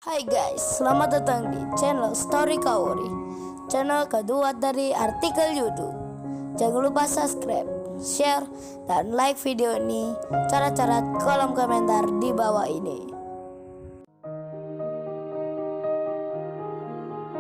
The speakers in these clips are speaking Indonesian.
Hai guys, selamat datang di channel Story Kaori, channel kedua dari artikel YouTube. Jangan lupa subscribe, share, dan like video ini. Cara-cara kolom komentar di bawah ini.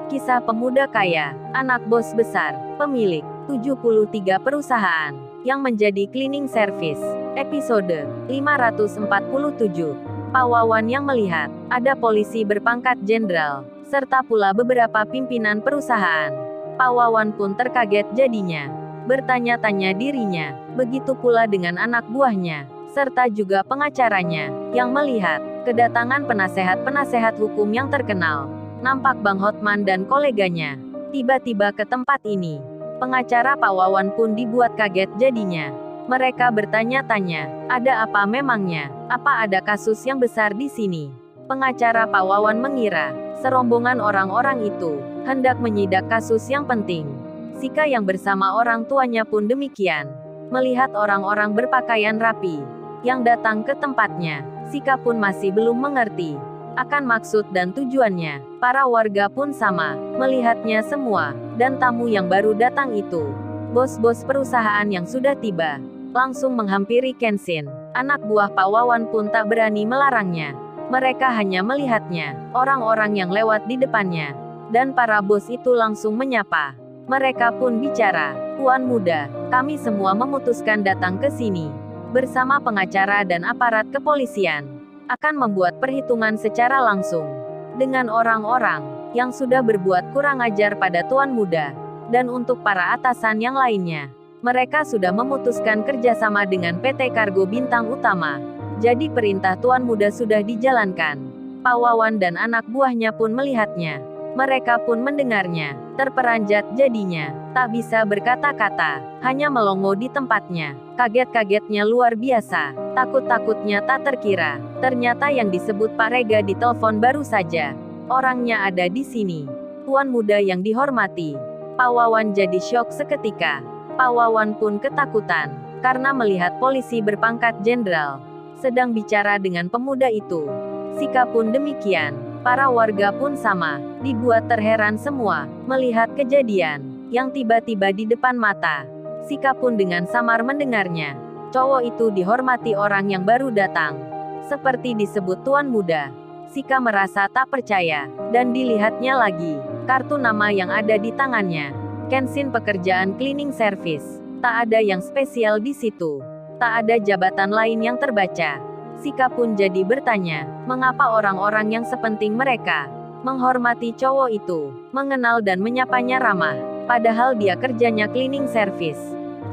Kisah pemuda kaya, anak bos besar, pemilik 73 perusahaan, yang menjadi cleaning service. Episode 547. Pak Wawan yang melihat, ada polisi berpangkat jenderal, serta pula beberapa pimpinan perusahaan. Pak Wawan pun terkaget jadinya. Bertanya-tanya dirinya, begitu pula dengan anak buahnya, serta juga pengacaranya, yang melihat kedatangan penasehat-penasehat hukum yang terkenal. Nampak Bang Hotman dan koleganya tiba-tiba ke tempat ini. Pengacara Pak Wawan pun dibuat kaget jadinya. Mereka bertanya-tanya, ada apa memangnya? Apa ada kasus yang besar di sini? Pengacara Pak Wawan mengira serombongan orang-orang itu hendak menyidak kasus yang penting. Sika yang bersama orang tuanya pun demikian. Melihat orang-orang berpakaian rapi yang datang ke tempatnya, Sika pun masih belum mengerti akan maksud dan tujuannya. Para warga pun sama, melihatnya semua, dan tamu yang baru datang itu. Bos-bos perusahaan yang sudah tiba, langsung menghampiri Kenshin. Anak buah Pak Wawan pun tak berani melarangnya. Mereka hanya melihatnya, orang-orang yang lewat di depannya. Dan para bos itu langsung menyapa. Mereka pun bicara, "Tuan muda, kami semua memutuskan datang ke sini bersama pengacara dan aparat kepolisian. Akan membuat perhitungan secara langsung dengan orang-orang yang sudah berbuat kurang ajar pada tuan muda. Dan untuk para atasan yang lainnya, mereka sudah memutuskan kerjasama dengan PT Kargo Bintang Utama. Jadi perintah tuan muda sudah dijalankan." Pak Wawan dan anak buahnya pun melihatnya. Mereka pun mendengarnya, terperanjat jadinya, tak bisa berkata-kata, hanya melongo di tempatnya. Kaget-kagetnya luar biasa, takut-takutnya tak terkira. Ternyata yang disebut Pak Rega di telepon baru saja. Orangnya ada di sini. Tuan muda yang dihormati. Pak Wawan jadi syok seketika. Pak Wawan pun ketakutan, karena melihat polisi berpangkat jenderal sedang bicara dengan pemuda itu. Sika pun demikian. Para warga pun sama, dibuat terheran semua, melihat kejadian yang tiba-tiba di depan mata. Sika pun dengan samar mendengarnya. Cowok itu dihormati orang yang baru datang, seperti disebut tuan muda. Sika merasa tak percaya, dan dilihatnya lagi kartu nama yang ada di tangannya. Kenshin pekerjaan cleaning service. Tak ada yang spesial di situ. Tak ada jabatan lain yang terbaca. Sika pun jadi bertanya, mengapa orang-orang yang sepenting mereka menghormati cowok itu, mengenal dan menyapanya ramah, padahal dia kerjanya cleaning service.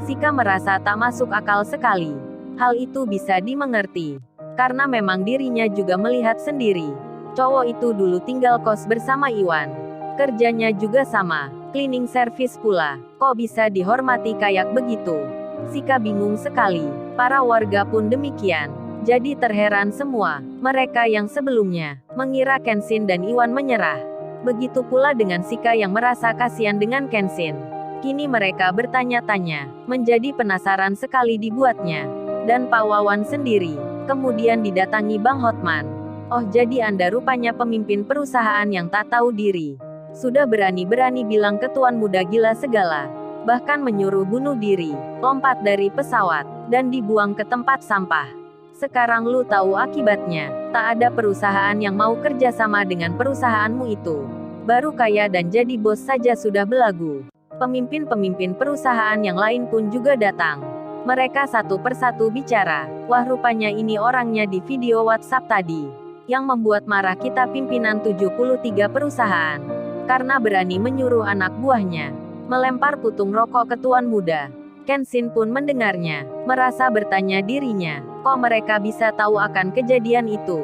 Sika merasa tak masuk akal sekali. Hal itu bisa dimengerti, karena memang dirinya juga melihat sendiri. Cowok itu dulu tinggal kos bersama Iwan. Kerjanya juga sama, cleaning service pula. Kok bisa dihormati kayak begitu? Sika bingung sekali. Para warga pun demikian. Jadi terheran semua. Mereka yang sebelumnya mengira Kenshin dan Iwan menyerah. Begitu pula dengan Sika yang merasa kasihan dengan Kenshin. Kini mereka bertanya-tanya, menjadi penasaran sekali dibuatnya. Dan Pak Wawan sendiri kemudian didatangi Bang Hotman. "Oh, jadi Anda rupanya pemimpin perusahaan yang tak tahu diri. Sudah berani-berani bilang ke tuan muda gila segala. Bahkan menyuruh bunuh diri, lompat dari pesawat, dan dibuang ke tempat sampah. Sekarang lu tahu akibatnya. Tak ada perusahaan yang mau kerjasama dengan perusahaanmu itu. Baru kaya dan jadi bos saja sudah belagu." Pemimpin-pemimpin perusahaan yang lain pun juga datang. Mereka satu persatu bicara, "Wah, rupanya ini orangnya di video WhatsApp tadi, yang membuat marah kita pimpinan 73 perusahaan. Karena berani menyuruh anak buahnya melempar putung rokok ke tuan muda." Kenshin pun mendengarnya, merasa bertanya dirinya, kok mereka bisa tahu akan kejadian itu,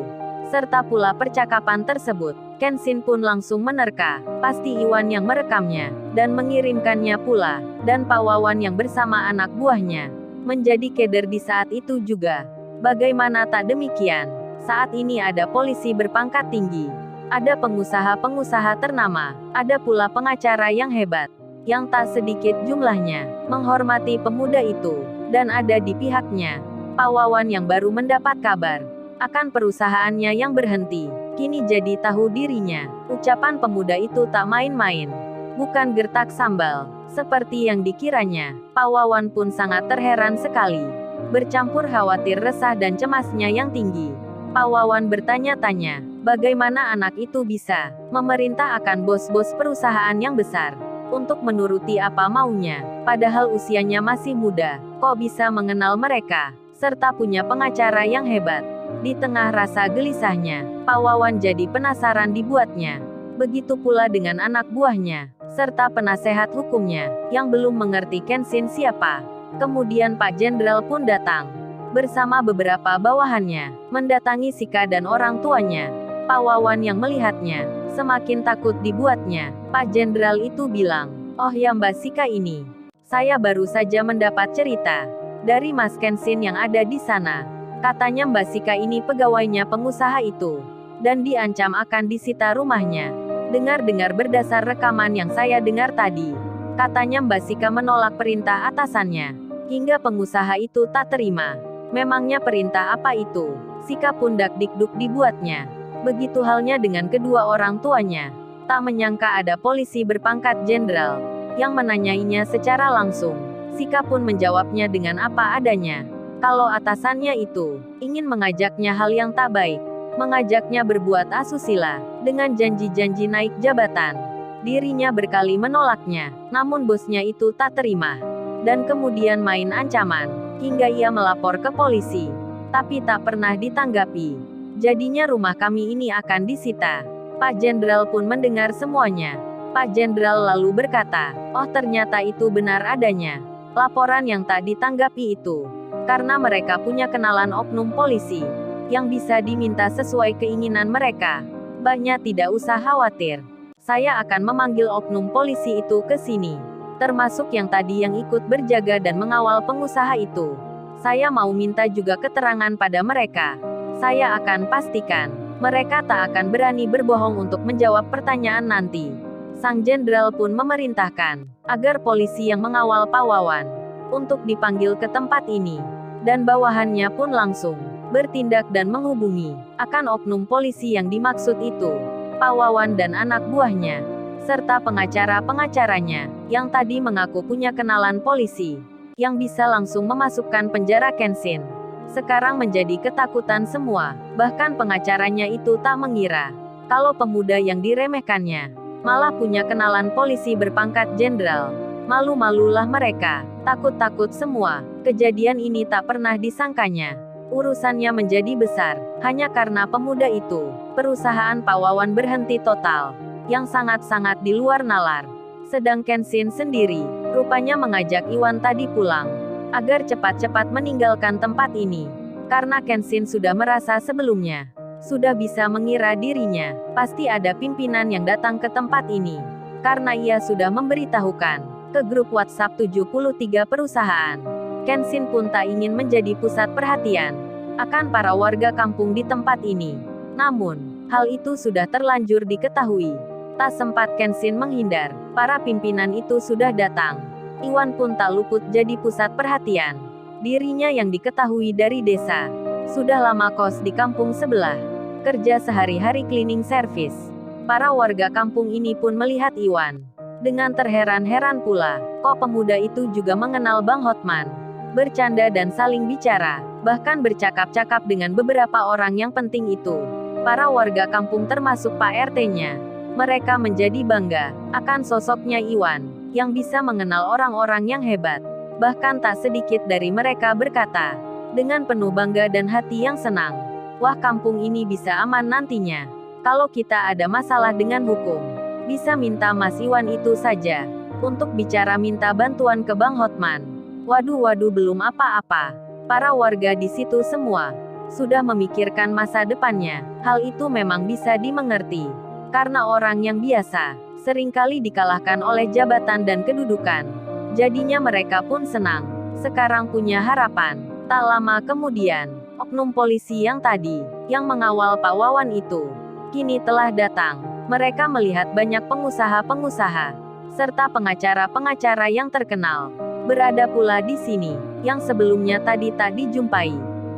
serta pula percakapan tersebut. Kenshin pun langsung menerka, pasti Iwan yang merekamnya, dan mengirimkannya pula, dan Pak Wawan yang bersama anak buahnya menjadi keder di saat itu juga. Bagaimana tak demikian? Saat ini ada polisi berpangkat tinggi, ada pengusaha-pengusaha ternama, ada pula pengacara yang hebat, yang tak sedikit jumlahnya menghormati pemuda itu, dan ada di pihaknya Pak Wawan yang baru mendapat kabar akan perusahaannya yang berhenti. Kini jadi tahu dirinya. Ucapan pemuda itu tak main-main. Bukan gertak sambal, seperti yang dikiranya. Pak Wawan pun sangat terheran sekali. Bercampur khawatir, resah dan cemasnya yang tinggi. Pak Wawan bertanya-tanya, bagaimana anak itu bisa memerintah akan bos-bos perusahaan yang besar untuk menuruti apa maunya, padahal usianya masih muda. Kok bisa mengenal mereka, serta punya pengacara yang hebat? Di tengah rasa gelisahnya, Pak Wawan jadi penasaran dibuatnya. Begitu pula dengan anak buahnya, serta penasehat hukumnya, yang belum mengerti Kenshin siapa. Kemudian Pak Jenderal pun datang, bersama beberapa bawahannya, mendatangi Sika dan orang tuanya. Pak Wawan yang melihatnya, semakin takut dibuatnya. Pak Jenderal itu bilang, "Oh ya Mbak Sika ini. Saya baru saja mendapat cerita dari Mas Kenshin yang ada di sana. Katanya Mbak Sika ini pegawainya pengusaha itu, dan diancam akan disita rumahnya. Dengar-dengar berdasar rekaman yang saya dengar tadi, katanya Mbak Sika menolak perintah atasannya, hingga pengusaha itu tak terima. Memangnya perintah apa itu?" Sika pun dak-dikduk dibuatnya. Begitu halnya dengan kedua orang tuanya. Tak menyangka ada polisi berpangkat jenderal yang menanyainya secara langsung. Sika pun menjawabnya dengan apa adanya. Kalau atasannya itu ingin mengajaknya hal yang tak baik, mengajaknya berbuat asusila, dengan janji-janji naik jabatan. Dirinya berkali menolaknya, namun bosnya itu tak terima. Dan kemudian main ancaman, hingga ia melapor ke polisi. Tapi tak pernah ditanggapi. Jadinya rumah kami ini akan disita. Pak Jenderal pun mendengar semuanya. Pak Jenderal lalu berkata, "Oh ternyata itu benar adanya laporan yang tak ditanggapi itu. Karena mereka punya kenalan oknum polisi yang bisa diminta sesuai keinginan mereka. Mbaknya tidak usah khawatir. Saya akan memanggil oknum polisi itu ke sini. Termasuk yang tadi yang ikut berjaga dan mengawal pengusaha itu. Saya mau minta juga keterangan pada mereka. Saya akan pastikan mereka tak akan berani berbohong untuk menjawab pertanyaan nanti." Sang jenderal pun memerintahkan agar polisi yang mengawal Pak Wawan untuk dipanggil ke tempat ini. Dan bawahannya pun langsung bertindak dan menghubungi akan oknum polisi yang dimaksud itu. Pak Wawan dan anak buahnya, serta pengacara-pengacaranya, yang tadi mengaku punya kenalan polisi yang bisa langsung memasukkan penjara Kenshin, sekarang menjadi ketakutan semua. Bahkan pengacaranya itu tak mengira kalau pemuda yang diremehkannya malah punya kenalan polisi berpangkat jenderal. Malu-malulah mereka, takut-takut semua. Kejadian ini tak pernah disangkanya. Urusannya menjadi besar, hanya karena pemuda itu. Perusahaan Pak Wawan berhenti total, yang sangat-sangat di luar nalar. Sedang Kenshin sendiri, rupanya mengajak Iwan tadi pulang, agar cepat-cepat meninggalkan tempat ini. Karena Kenshin sudah merasa sebelumnya, sudah bisa mengira dirinya, pasti ada pimpinan yang datang ke tempat ini. Karena ia sudah memberitahukan ke grup WhatsApp 73 perusahaan. Kenshin pun tak ingin menjadi pusat perhatian akan para warga kampung di tempat ini. Namun, hal itu sudah terlanjur diketahui. Tak sempat Kenshin menghindar, para pimpinan itu sudah datang. Iwan pun tak luput jadi pusat perhatian. Dirinya yang diketahui dari desa, sudah lama kos di kampung sebelah, kerja sehari-hari cleaning service. Para warga kampung ini pun melihat Iwan dengan terheran-heran pula. Kok pemuda itu juga mengenal Bang Hotman? Bercanda dan saling bicara, bahkan bercakap-cakap dengan beberapa orang yang penting itu. Para warga kampung termasuk Pak RT-nya, mereka menjadi bangga akan sosoknya Iwan yang bisa mengenal orang-orang yang hebat. Bahkan tak sedikit dari mereka berkata dengan penuh bangga dan hati yang senang, "Wah, kampung ini bisa aman nantinya. Kalau kita ada masalah dengan hukum, bisa minta Mas Iwan itu saja untuk bicara minta bantuan ke Bang Hotman." Waduh, belum apa-apa. Para warga di situ semua sudah memikirkan masa depannya. Hal itu memang bisa dimengerti. Karena orang yang biasa seringkali dikalahkan oleh jabatan dan kedudukan. Jadinya mereka pun senang. Sekarang punya harapan. Tak lama kemudian, oknum polisi yang tadi yang mengawal Pak Wawan itu kini telah datang. Mereka melihat banyak pengusaha-pengusaha serta pengacara-pengacara yang terkenal berada pula di sini, yang sebelumnya tadi tak dijumpai.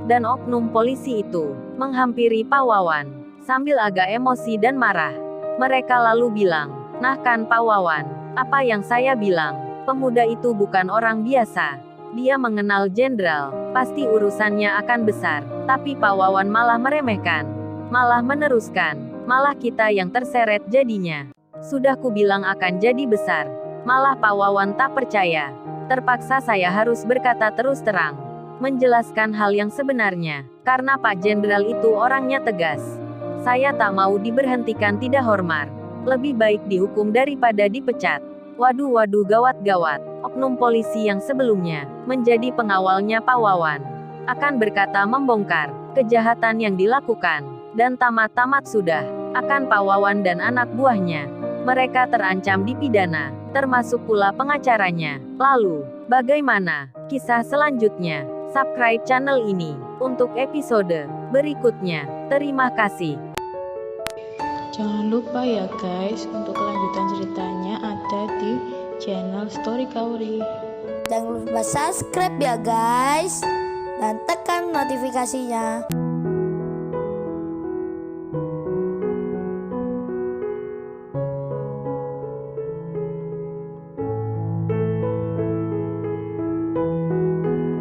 Dan oknum polisi itu menghampiri Pak Wawan sambil agak emosi dan marah. Mereka lalu bilang, "Nah kan Pak Wawan, apa yang saya bilang? Pemuda itu bukan orang biasa. Dia mengenal jenderal, pasti urusannya akan besar." Tapi Pak Wawan malah meremehkan, malah meneruskan, "Malah kita yang terseret jadinya. Sudah ku bilang akan jadi besar." Malah Pak Wawan tak percaya. Terpaksa saya harus berkata terus terang, menjelaskan hal yang sebenarnya, karena Pak Jenderal itu orangnya tegas. Saya tak mau diberhentikan tidak hormat. Lebih baik dihukum daripada dipecat. Waduh gawat-gawat. Oknum polisi yang sebelumnya menjadi pengawalnya Pak Wawan akan berkata membongkar kejahatan yang dilakukan, dan tamat-tamat sudah akan Pak Wawan dan anak buahnya. Mereka terancam dipidana, termasuk pula pengacaranya. Lalu, bagaimana kisah selanjutnya? Subscribe channel ini untuk episode berikutnya. Terima kasih. Jangan lupa ya guys, untuk kelanjutan ceritanya ada di channel Story Kauri. Jangan lupa subscribe ya guys, dan tekan notifikasinya